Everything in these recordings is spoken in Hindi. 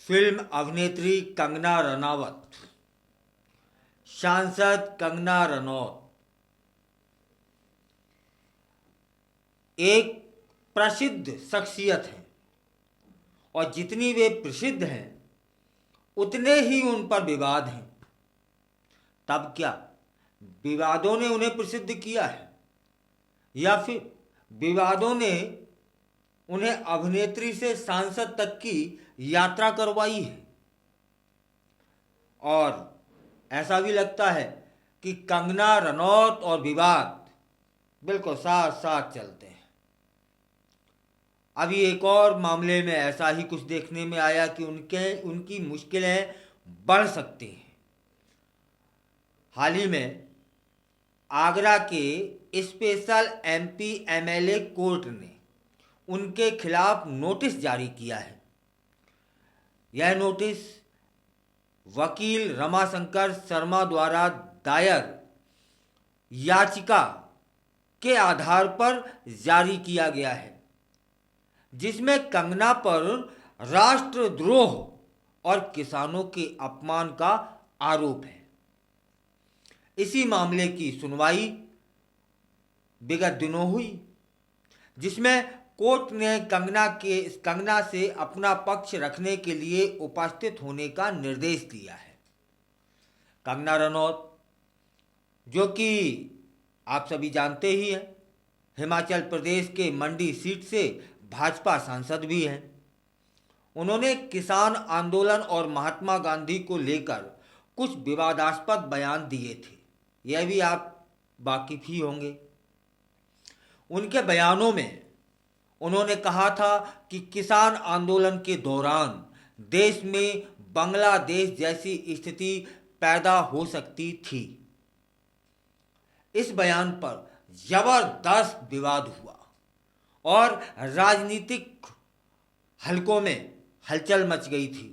फिल्म अभिनेत्री कंगना रनावत, सांसद कंगना रनौत एक प्रसिद्ध शख्सियत हैं और जितनी वे प्रसिद्ध हैं उतने ही उन पर विवाद हैं। तब क्या विवादों ने उन्हें प्रसिद्ध किया है या फिर विवादों ने उन्हें अभिनेत्री से सांसद तक की यात्रा करवाई है? और ऐसा भी लगता है कि कंगना रनौत और विवाद बिल्कुल साथ साथ चलते हैं। अभी एक और मामले में ऐसा ही कुछ देखने में आया कि उनकी मुश्किलें बढ़ सकती हैं। हाल ही में आगरा के स्पेशल एमपी एमएलए कोर्ट ने उनके खिलाफ नोटिस जारी किया है। यह नोटिस वकील रमाशंकर शर्मा द्वारा दायर याचिका के आधार पर जारी किया गया है, जिसमें कंगना पर राष्ट्रद्रोह और किसानों के अपमान का आरोप है। इसी मामले की सुनवाई विगत दिनों हुई, जिसमें कोर्ट ने कंगना से अपना पक्ष रखने के लिए उपस्थित होने का निर्देश दिया है। कंगना रनौत, जो कि आप सभी जानते ही हैं, हिमाचल प्रदेश के मंडी सीट से भाजपा सांसद भी हैं। उन्होंने किसान आंदोलन और महात्मा गांधी को लेकर कुछ विवादास्पद बयान दिए थे, यह भी आप वाकिफ ही होंगे। उनके बयानों में उन्होंने कहा था कि किसान आंदोलन के दौरान देश में बांग्लादेश जैसी स्थिति पैदा हो सकती थी। इस बयान पर जबरदस्त विवाद हुआ और राजनीतिक हलकों में हलचल मच गई थी।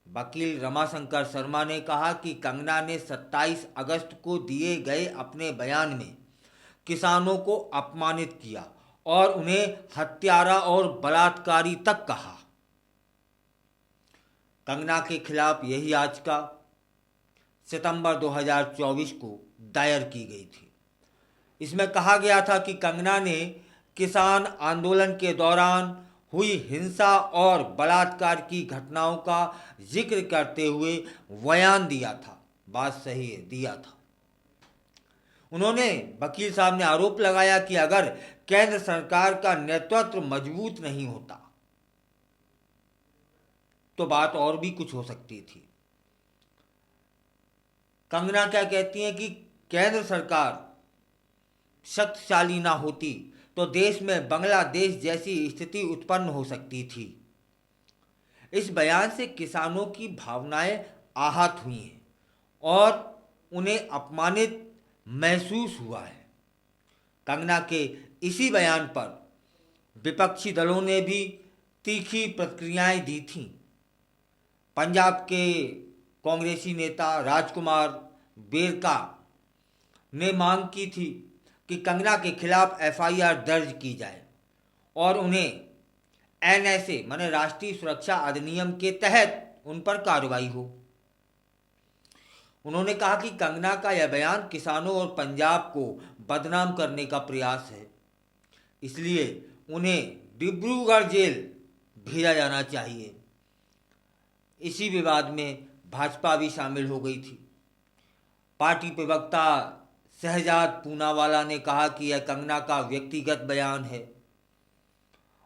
वकील रमाशंकर शर्मा ने कहा कि कंगना ने 27 अगस्त को दिए गए अपने बयान में किसानों को अपमानित किया और उन्हें हत्यारा और बलात्कारी तक कहा। कंगना के खिलाफ यही याचिका सितंबर 2024 को दायर की गई थी। इसमें कहा गया था कि कंगना ने किसान आंदोलन के दौरान हुई हिंसा और बलात्कार की घटनाओं का जिक्र करते हुए बयान दिया था। बात सही है, दिया था। उन्होंने, वकील साहब ने आरोप लगाया कि अगर केंद्र सरकार का नेतृत्व मजबूत नहीं होता तो बात और भी कुछ हो सकती थी। कंगना क्या कहती हैं कि केंद्र सरकार शक्तिशाली ना होती तो देश में बांग्लादेश जैसी स्थिति उत्पन्न हो सकती थी। इस बयान से किसानों की भावनाएं आहत हुई हैं और उन्हें अपमानित महसूस हुआ है। कंगना के इसी बयान पर विपक्षी दलों ने भी तीखी प्रतिक्रियाएं दी थीं। पंजाब के कांग्रेसी नेता राजकुमार बेरका ने मांग की थी कि कंगना के खिलाफ एफआईआर दर्ज की जाए और उन्हें एनएसए माने राष्ट्रीय सुरक्षा अधिनियम के तहत उन पर कार्रवाई हो। उन्होंने कहा कि कंगना का यह बयान किसानों और पंजाब को बदनाम करने का प्रयास है, इसलिए उन्हें डिब्रूगढ़ जेल भेजा जाना चाहिए। इसी विवाद में भाजपा भी शामिल हो गई थी। पार्टी प्रवक्ता शहजाद पूनावाला ने कहा कि यह कंगना का व्यक्तिगत बयान है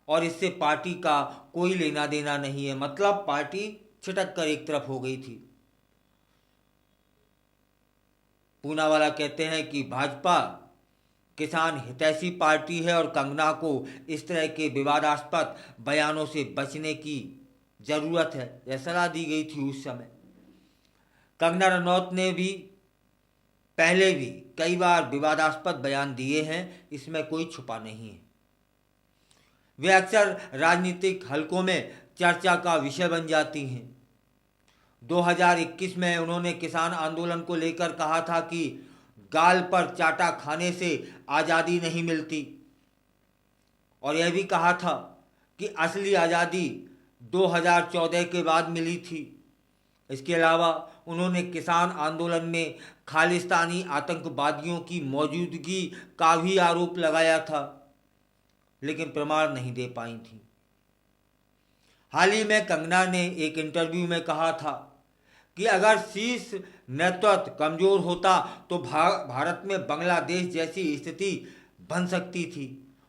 और इससे पार्टी का कोई लेना देना नहीं है। मतलब पार्टी छिटक कर एक तरफ हो गई थी। पूनावाला कहते हैं कि भाजपा किसान हितैषी पार्टी है और कंगना को इस तरह के विवादास्पद बयानों से बचने की जरूरत है, यह सलाह दी गई थी उस समय। कंगना रनौत ने भी पहले भी कई बार विवादास्पद बयान दिए हैं, इसमें कोई छुपा नहीं है। वे अक्सर राजनीतिक हलकों में चर्चा का विषय बन जाती हैं। 2021 में उन्होंने किसान आंदोलन को लेकर कहा था कि गाल पर चाटा खाने से आज़ादी नहीं मिलती और यह भी कहा था कि असली आज़ादी 2014 के बाद मिली थी। इसके अलावा उन्होंने किसान आंदोलन में खालिस्तानी आतंकवादियों की मौजूदगी का भी आरोप लगाया था, लेकिन प्रमाण नहीं दे पाई थी। हाल ही में कंगना ने एक इंटरव्यू में कहा था कि अगर शीर्ष नेतृत्व कमजोर होता तो भारत में बांग्लादेश जैसी स्थिति बन सकती थी।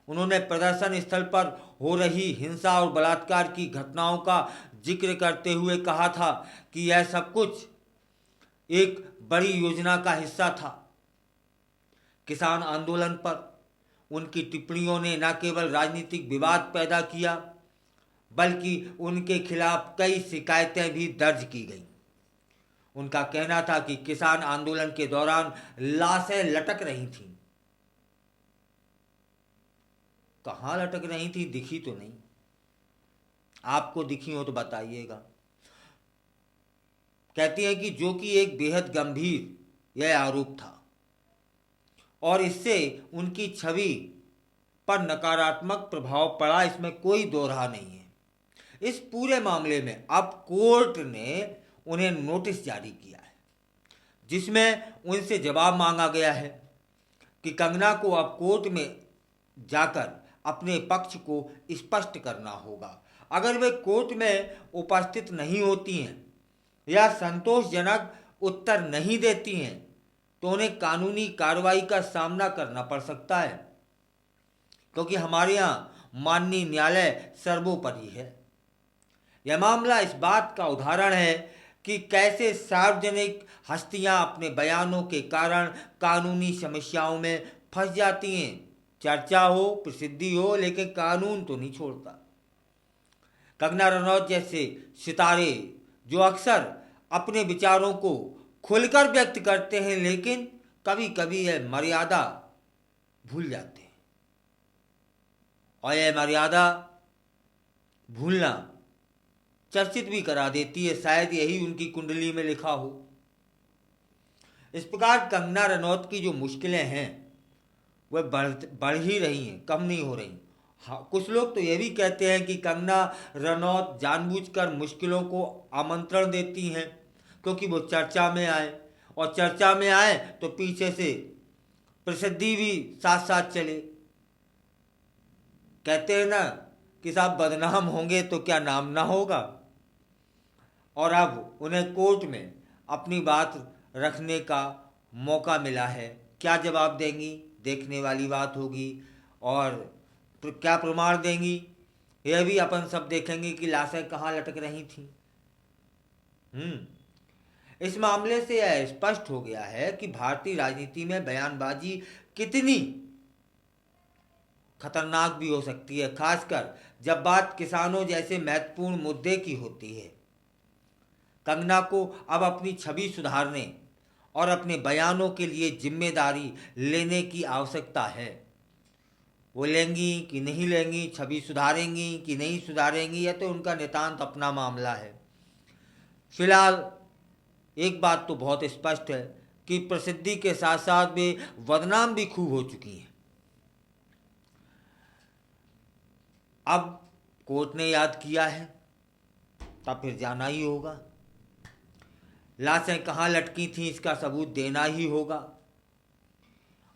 उन्होंने प्रदर्शन स्थल पर हो रही हिंसा और बलात्कार की घटनाओं का जिक्र करते हुए कहा था कि यह सब कुछ एक बड़ी योजना का हिस्सा था। किसान आंदोलन पर उनकी टिप्पणियों ने न केवल राजनीतिक विवाद पैदा किया, बल्कि उनके खिलाफ कई शिकायतें भी दर्ज की गईं। उनका कहना था कि किसान आंदोलन के दौरान लाशें लटक रही थीं। कहाँ लटक रही थी? दिखी तो नहीं। आपको दिखी हो तो बताइएगा। कहती हैं कि जो कि एक बेहद गंभीर यह आरोप था और इससे उनकी छवि पर नकारात्मक प्रभाव पड़ा, इसमें कोई दो राह नहीं है। इस पूरे मामले में अब कोर्ट ने उन्हें नोटिस जारी किया है, जिसमें उनसे जवाब मांगा गया है कि कंगना को अब कोर्ट में जाकर अपने पक्ष को स्पष्ट करना होगा। अगर वे कोर्ट में उपस्थित नहीं होती हैं या संतोषजनक उत्तर नहीं देती हैं तो उन्हें कानूनी कार्रवाई का सामना करना पड़ सकता है, क्योंकि हमारे यहाँ माननीय न्यायालय सर्वोपरि है। यह मामला इस बात का उदाहरण है कि कैसे सार्वजनिक हस्तियां अपने बयानों के कारण कानूनी समस्याओं में फंस जाती हैं। चर्चा हो, प्रसिद्धि हो, लेकिन कानून तो नहीं छोड़ता। कंगना रनौत जैसे सितारे जो अक्सर अपने विचारों को खुलकर व्यक्त करते हैं, लेकिन कभी कभी यह मर्यादा भूल जाते हैं, और यह मर्यादा भूलना चर्चित भी करा देती है। शायद यही उनकी कुंडली में लिखा हो। इस प्रकार कंगना रनौत की जो मुश्किलें हैं वह बढ़ ही रही हैं, कम नहीं हो रही। हाँ, कुछ लोग तो ये भी कहते हैं कि कंगना रनौत जानबूझकर मुश्किलों को आमंत्रण देती हैं क्योंकि वो चर्चा में आए, और चर्चा में आए तो पीछे से प्रसिद्धि भी साथ साथ चले। कहते हैं ना कि साहब बदनाम होंगे तो क्या नाम ना होगा। और अब उन्हें कोर्ट में अपनी बात रखने का मौका मिला है। क्या जवाब देंगी, देखने वाली बात होगी, और क्या प्रमाण देंगी यह भी अपन सब देखेंगे कि लाशें कहाँ लटक रही थी। इस मामले से यह स्पष्ट हो गया है कि भारतीय राजनीति में बयानबाजी कितनी खतरनाक भी हो सकती है, खासकर जब बात किसानों जैसे महत्वपूर्ण मुद्दे की होती है। कंगना को अब अपनी छवि सुधारने और अपने बयानों के लिए जिम्मेदारी लेने की आवश्यकता है। वो लेंगी कि नहीं लेंगी, छवि सुधारेंगी कि नहीं सुधारेंगी, यह तो उनका नितांत अपना मामला है। फिलहाल एक बात तो बहुत स्पष्ट है कि प्रसिद्धि के साथ साथ वे बदनाम भी खूब हो चुकी हैं। अब कोर्ट ने याद किया है, तब फिर जाना ही होगा। लाशें कहाँ लटकी थीं इसका सबूत देना ही होगा।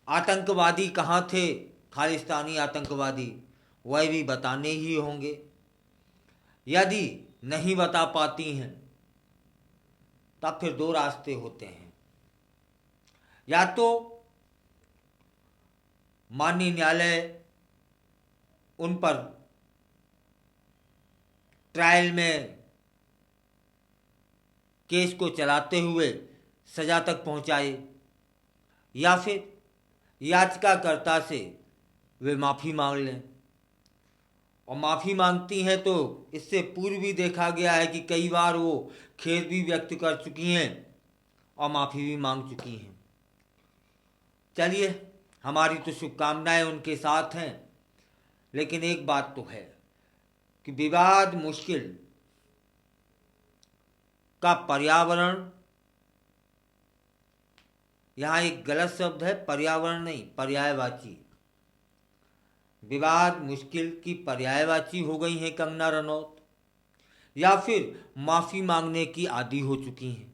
आतंकवादी कहाँ थे, खालिस्तानी आतंकवादी, वह भी बताने ही होंगे। यदि नहीं बता पाती हैं तब फिर दो रास्ते होते हैं, या तो माननीय न्यायालय उन पर ट्रायल में केस को चलाते हुए सजा तक पहुंचाए, या फिर याचिकाकर्ता से वे माफ़ी मांग लें। और माफ़ी मांगती हैं तो इससे पूर्व भी देखा गया है कि कई बार वो खेद भी व्यक्त कर चुकी हैं और माफ़ी भी मांग चुकी हैं। चलिए, हमारी तो शुभकामनाएं उनके साथ हैं, लेकिन एक बात तो है कि विवाद मुश्किल का पर्यावरण, यहाँ एक गलत शब्द है, पर्यावरण नहीं, पर्यायवाची। विवाद मुश्किल की पर्यायवाची हो गई हैं कंगना रनौत। या फिर माफी मांगने की आदी हो चुकी हैं।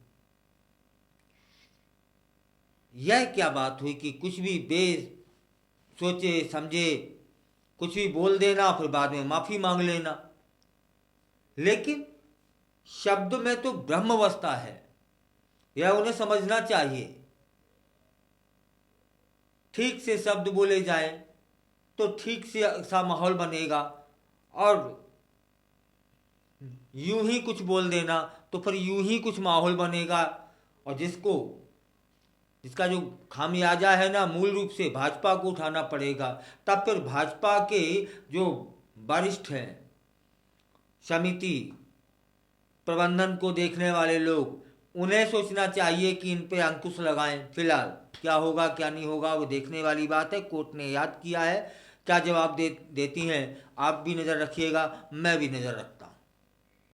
यह क्या बात हुई कि कुछ भी बे सोचे समझे कुछ भी बोल देना, फिर बाद में माफी मांग लेना। लेकिन शब्द में तो ब्रह्मवस्था है, यह उन्हें समझना चाहिए। ठीक से शब्द बोले जाए तो ठीक से सा माहौल बनेगा, और यूं ही कुछ बोल देना तो फिर यूं ही कुछ माहौल बनेगा। और जिसका जो खामियाजा है ना, मूल रूप से भाजपा को उठाना पड़ेगा। तब फिर भाजपा के जो वरिष्ठ हैं, समिति प्रबंधन को देखने वाले लोग, उन्हें सोचना चाहिए कि इन पे अंकुश लगाएं। फिलहाल क्या होगा क्या नहीं होगा वो देखने वाली बात है। कोर्ट ने याद किया है, क्या जवाब देती हैं। आप भी नज़र रखिएगा, मैं भी नज़र रखता हूँ।